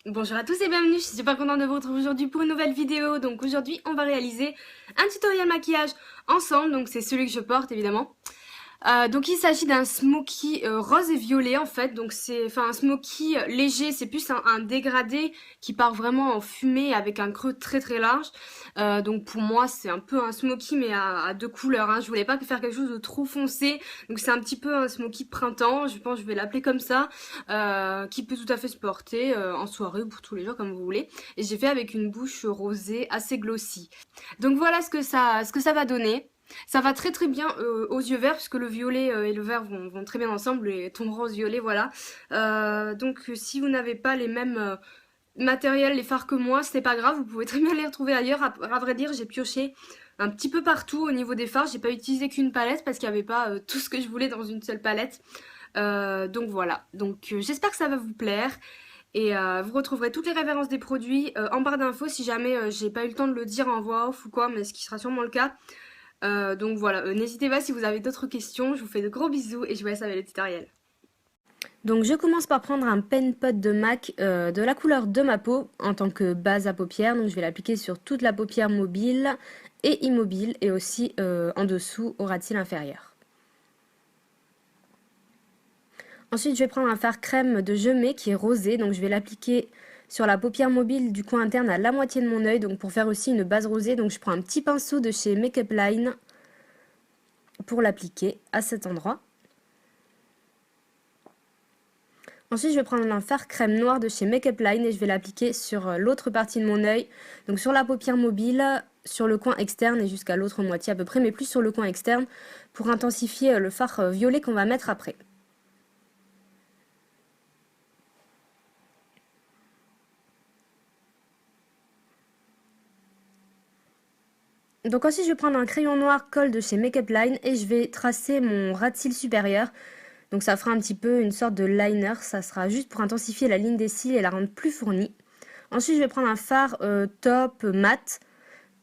Bonjour à tous et bienvenue, je suis super contente de vous retrouver aujourd'hui pour une nouvelle vidéo. Donc aujourd'hui on va réaliser un tutoriel maquillage ensemble, donc c'est celui que je porte évidemment. Donc il s'agit d'un smoky rose et violet en fait, donc c'est un smoky léger, c'est plus un dégradé qui part vraiment en fumée avec un creux très très large. Donc pour moi c'est un peu un smoky mais à deux couleurs, hein. Je voulais pas faire quelque chose de trop foncé, donc c'est un petit peu un smoky de printemps, je pense que je vais l'appeler comme ça, qui peut tout à fait se porter en soirée ou pour tous les jours comme vous voulez. Et j'ai fait avec une bouche rosée assez glossy. Donc voilà ce que ça va donner. Ça va très très bien aux yeux verts puisque le violet et le vert vont très bien ensemble, les tons rose violet voilà. Donc si vous n'avez pas les mêmes matériels, les fards que moi, c'est pas grave, vous pouvez très bien les retrouver ailleurs. À vrai dire, j'ai pioché un petit peu partout au niveau des fards, j'ai pas utilisé qu'une palette parce qu'il n'y avait pas tout ce que je voulais dans une seule palette. Donc voilà, donc j'espère que ça va vous plaire. Et vous retrouverez toutes les références des produits en barre d'infos si jamais j'ai pas eu le temps de le dire en voix off ou quoi, mais ce qui sera sûrement le cas. Donc voilà, n'hésitez pas si vous avez d'autres questions, je vous fais de gros bisous et je vous laisse avec le tutoriel. Donc je commence par prendre un pen pot de MAC de la couleur de ma peau en tant que base à paupières. Donc je vais l'appliquer sur toute la paupière mobile et immobile et aussi en dessous au ras de cils inférieur. Ensuite je vais prendre un fard crème de Gemay qui est rosé, donc je vais l'appliquer sur la paupière mobile du coin interne à la moitié de mon œil, donc pour faire aussi une base rosée. Donc je prends un petit pinceau de chez Make Up Line pour l'appliquer à cet endroit. Ensuite, je vais prendre un fard crème noir de chez Make Up Line et je vais l'appliquer sur l'autre partie de mon œil, donc sur la paupière mobile, sur le coin externe et jusqu'à l'autre moitié à peu près, mais plus sur le coin externe pour intensifier le fard violet qu'on va mettre après. Donc ensuite, je vais prendre un crayon noir colle de chez Make Up Line et je vais tracer mon ras de cils supérieur. Donc ça fera un petit peu une sorte de liner, ça sera juste pour intensifier la ligne des cils et la rendre plus fournie. Ensuite, je vais prendre un fard top mat,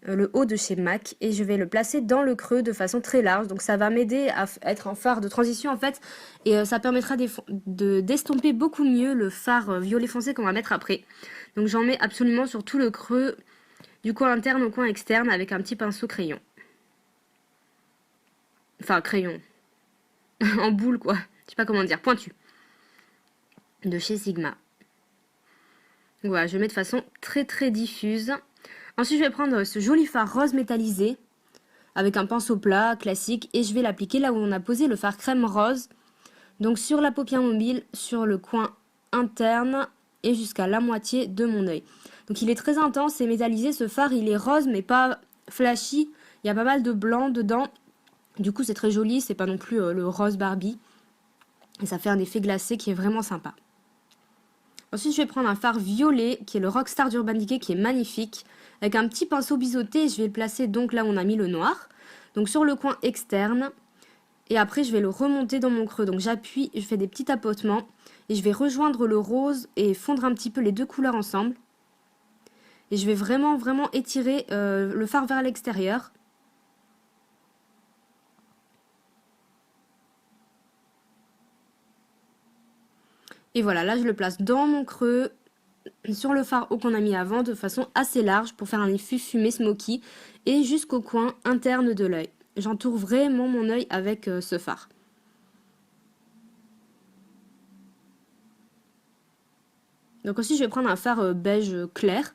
le haut de chez MAC, et je vais le placer dans le creux de façon très large. Donc ça va m'aider à être un fard de transition en fait, et ça permettra d'estomper beaucoup mieux le fard violet foncé qu'on va mettre après. Donc j'en mets absolument sur tout le creux, du coin interne au coin externe, avec un petit pinceau crayon. Enfin crayon, en boule quoi, je sais pas comment dire, pointu. De chez Sigma. Voilà, je mets de façon très très diffuse. Ensuite, je vais prendre ce joli fard rose métallisé avec un pinceau plat classique et je vais l'appliquer là où on a posé le fard crème rose. Donc sur la paupière mobile, sur le coin interne et jusqu'à la moitié de mon œil. Donc il est très intense et métallisé, ce fard il est rose mais pas flashy. Il y a pas mal de blanc dedans. Du coup c'est très joli, c'est pas non plus le rose Barbie. Et ça fait un effet glacé qui est vraiment sympa. Ensuite, je vais prendre un fard violet, qui est le Rockstar d'Urban Decay, qui est magnifique, avec un petit pinceau biseauté, et je vais le placer donc là où on a mis le noir, donc sur le coin externe, et après je vais le remonter dans mon creux. Donc j'appuie, je fais des petits tapotements, et je vais rejoindre le rose et fondre un petit peu les deux couleurs ensemble. Et je vais vraiment étirer le fard vers l'extérieur. Et voilà, là je le place dans mon creux, sur le fard haut qu'on a mis avant, de façon assez large pour faire un effet fumé smoky, et jusqu'au coin interne de l'œil. J'entoure vraiment mon œil avec ce fard. Donc aussi je vais prendre un fard beige clair,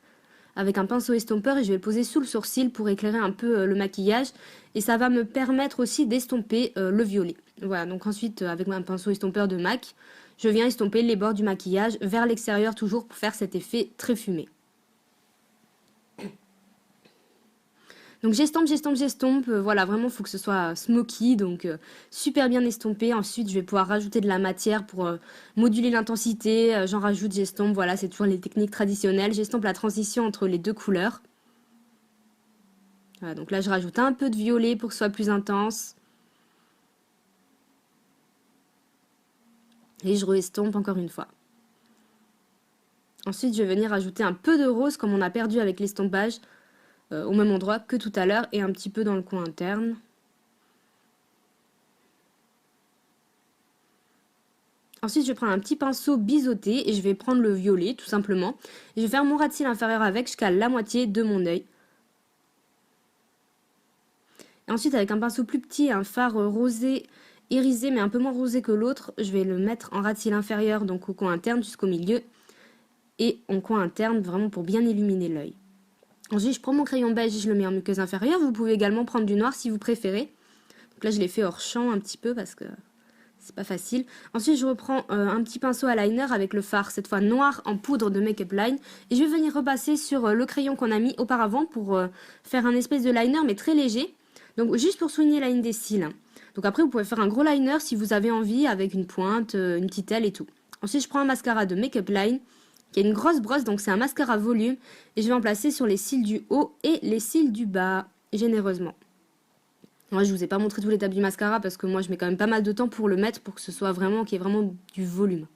avec un pinceau estompeur, et je vais le poser sous le sourcil pour éclairer un peu le maquillage, et ça va me permettre aussi d'estomper le violet. Voilà, donc ensuite avec un pinceau estompeur de MAC, je viens estomper les bords du maquillage vers l'extérieur toujours pour faire cet effet très fumé. Donc j'estompe, voilà, vraiment il faut que ce soit smoky, donc super bien estompé. Ensuite je vais pouvoir rajouter de la matière pour moduler l'intensité, j'en rajoute, j'estompe, voilà, c'est toujours les techniques traditionnelles. J'estompe la transition entre les deux couleurs. Voilà, donc là je rajoute un peu de violet pour que ce soit plus intense. Et je re-estompe encore une fois. Ensuite, je vais venir ajouter un peu de rose comme on a perdu avec l'estompage, au même endroit que tout à l'heure, et un petit peu dans le coin interne. Ensuite, je vais prendre un petit pinceau biseauté et je vais prendre le violet, tout simplement. Et je vais faire mon ras de cils inférieur avec jusqu'à la moitié de mon œil. Et ensuite, avec un pinceau plus petit, un fard rosé, irisé, mais un peu moins rosé que l'autre, je vais le mettre en ras de cils inférieur, donc au coin interne jusqu'au milieu. Et en coin interne, vraiment pour bien illuminer l'œil. Ensuite, je prends mon crayon beige et je le mets en muqueuse inférieure. Vous pouvez également prendre du noir si vous préférez. Donc là, je l'ai fait hors champ un petit peu parce que c'est pas facile. Ensuite, je reprends un petit pinceau à liner avec le fard, cette fois noir en poudre de Make Up Line. Et je vais venir repasser sur le crayon qu'on a mis auparavant pour faire un espèce de liner, mais très léger. Donc, juste pour soigner la ligne des cils. Donc après, vous pouvez faire un gros liner si vous avez envie, avec une pointe, une petite aile et tout. Ensuite, je prends un mascara de Make Up Line, qui a une grosse brosse, donc c'est un mascara volume. Et je vais en placer sur les cils du haut et les cils du bas, généreusement. Moi, je vous ai pas montré toute l'étape du mascara parce que moi, je mets quand même pas mal de temps pour le mettre pour que ce soit vraiment, qu'il y ait vraiment du volume.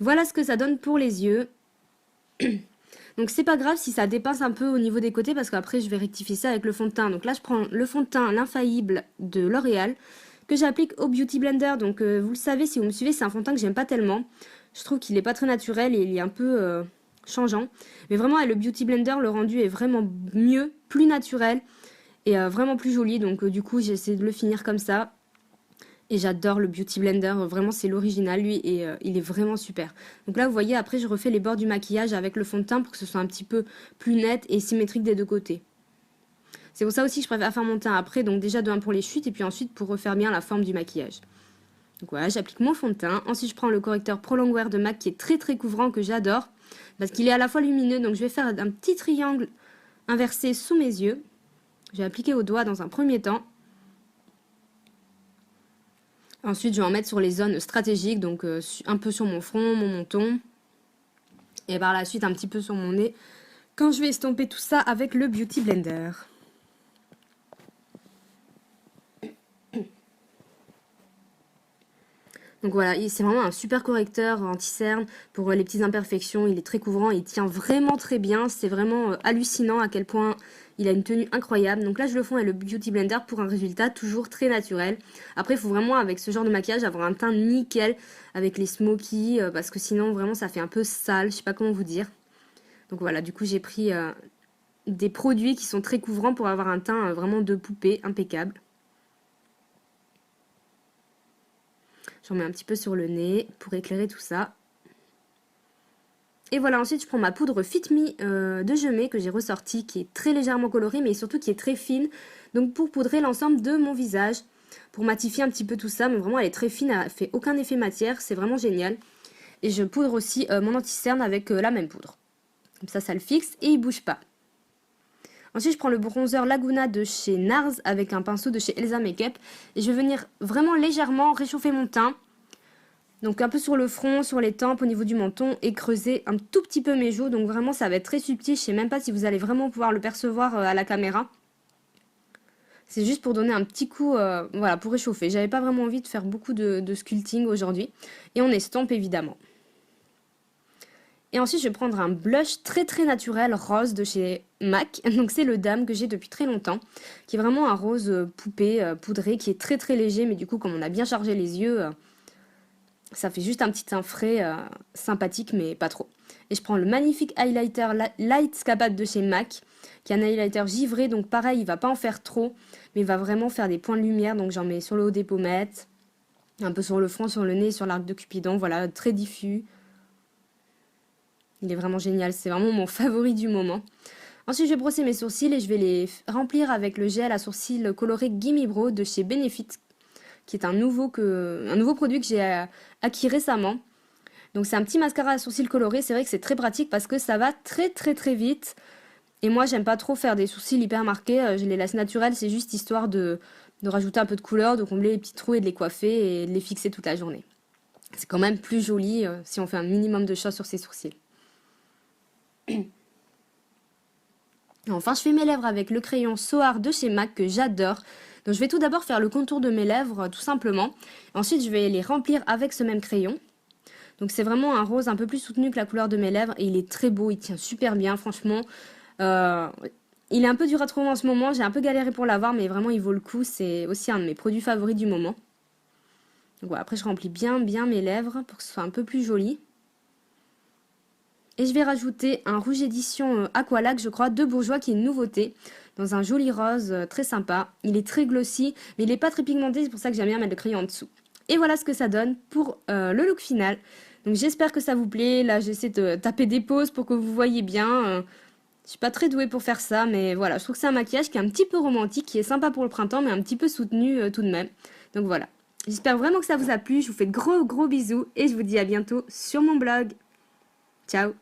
Voilà ce que ça donne pour les yeux. Donc, c'est pas grave si ça dépasse un peu au niveau des côtés parce qu'après, je vais rectifier ça avec le fond de teint. Donc là, je prends le fond de teint, l'infaillible de L'Oréal que j'applique au Beauty Blender. Donc, vous le savez, si vous me suivez, c'est un fond de teint que j'aime pas tellement. Je trouve qu'il est pas très naturel et il est un peu changeant. Mais vraiment, avec le Beauty Blender, le rendu est vraiment mieux, plus naturel. Et vraiment plus joli, donc du coup j'ai essayé de le finir comme ça. Et j'adore le Beauty Blender, vraiment c'est l'original lui et il est vraiment super. Donc là vous voyez, après je refais les bords du maquillage avec le fond de teint pour que ce soit un petit peu plus net et symétrique des deux côtés. C'est pour ça aussi que je préfère faire mon teint après, donc déjà de 1 pour les chutes et puis ensuite pour refaire bien la forme du maquillage. Donc voilà, j'applique mon fond de teint. Ensuite je prends le correcteur Pro Longwear de MAC qui est très très couvrant, que j'adore. Parce qu'il est à la fois lumineux, donc je vais faire un petit triangle inversé sous mes yeux. Je vais appliquer au doigt dans un premier temps. Ensuite, je vais en mettre sur les zones stratégiques, donc un peu sur mon front, mon menton. Et par la suite, un petit peu sur mon nez, quand je vais estomper tout ça avec le Beauty Blender. Donc voilà, c'est vraiment un super correcteur anti-cerne pour les petites imperfections. Il est très couvrant, il tient vraiment très bien. C'est vraiment hallucinant à quel point il a une tenue incroyable. Donc là, je le fonds avec le Beauty Blender pour un résultat toujours très naturel. Après, il faut vraiment, avec ce genre de maquillage, avoir un teint nickel avec les smokies. Parce que sinon, vraiment, ça fait un peu sale. Je sais pas comment vous dire. Donc voilà, du coup, j'ai pris des produits qui sont très couvrants pour avoir un teint vraiment de poupée impeccable. J'en mets un petit peu sur le nez pour éclairer tout ça. Et voilà, ensuite je prends ma poudre Fit Me de Gemay que j'ai ressortie, qui est très légèrement colorée mais surtout qui est très fine. Donc pour poudrer l'ensemble de mon visage, pour matifier un petit peu tout ça. Mais vraiment elle est très fine, elle fait aucun effet matière, c'est vraiment génial. Et je poudre aussi mon anti-cerne avec la même poudre. Comme ça le fixe et il bouge pas. Ensuite, je prends le bronzer Laguna de chez NARS avec un pinceau de chez Elsa Makeup. Et je vais venir vraiment légèrement réchauffer mon teint. Donc un peu sur le front, sur les tempes, au niveau du menton. Et creuser un tout petit peu mes joues. Donc vraiment, ça va être très subtil. Je sais même pas si vous allez vraiment pouvoir le percevoir à la caméra. C'est juste pour donner un petit coup, voilà, pour réchauffer. J'avais pas vraiment envie de faire beaucoup de sculpting aujourd'hui. Et on estompe évidemment. Et ensuite, je vais prendre un blush très très naturel rose de chez MAC. Donc c'est le Dame que j'ai depuis très longtemps. Qui est vraiment un rose poupée poudré qui est très très léger. Mais du coup, comme on a bien chargé les yeux, ça fait juste un petit teint frais sympathique mais pas trop. Et je prends le magnifique highlighter Light Scapade de chez MAC. Qui est un highlighter givré. Donc pareil, il va pas en faire trop. Mais il va vraiment faire des points de lumière. Donc j'en mets sur le haut des pommettes. Un peu sur le front, sur le nez, sur l'arc de Cupidon. Voilà, très diffus. Il est vraiment génial, c'est vraiment mon favori du moment. Ensuite, je vais brosser mes sourcils et je vais les remplir avec le gel à sourcils coloré Gimme Brow de chez Benefit, qui est un nouveau produit que j'ai acquis récemment. Donc c'est un petit mascara à sourcils coloré, c'est vrai que c'est très pratique parce que ça va très très très vite. Et moi, j'aime pas trop faire des sourcils hyper marqués, je les laisse naturels, c'est juste histoire de rajouter un peu de couleur, de combler les petits trous et de les coiffer et de les fixer toute la journée. C'est quand même plus joli si on fait un minimum de choses sur ses sourcils. Enfin, je fais mes lèvres avec le crayon Soar de chez MAC que j'adore. Donc je vais tout d'abord faire le contour de mes lèvres tout simplement. Ensuite, je vais les remplir avec ce même crayon. Donc c'est vraiment un rose un peu plus soutenu que la couleur de mes lèvres et il est très beau, il tient super bien franchement. Il est un peu dur à trouver en ce moment, j'ai un peu galéré pour l'avoir mais vraiment il vaut le coup. C'est aussi un de mes produits favoris du moment. Donc voilà, après je remplis bien mes lèvres pour que ce soit un peu plus joli. Et je vais rajouter un rouge édition Aqualac, je crois, de Bourjois, qui est une nouveauté, dans un joli rose très sympa. Il est très glossy, mais il n'est pas très pigmenté, c'est pour ça que j'aime bien mettre le crayon en dessous. Et voilà ce que ça donne pour le look final. Donc j'espère que ça vous plaît. Là, j'essaie de taper des pauses pour que vous voyez bien. Je suis pas très douée pour faire ça, mais voilà, je trouve que c'est un maquillage qui est un petit peu romantique, qui est sympa pour le printemps, mais un petit peu soutenu tout de même. Donc voilà. J'espère vraiment que ça vous a plu. Je vous fais de gros bisous et je vous dis à bientôt sur mon blog. Ciao!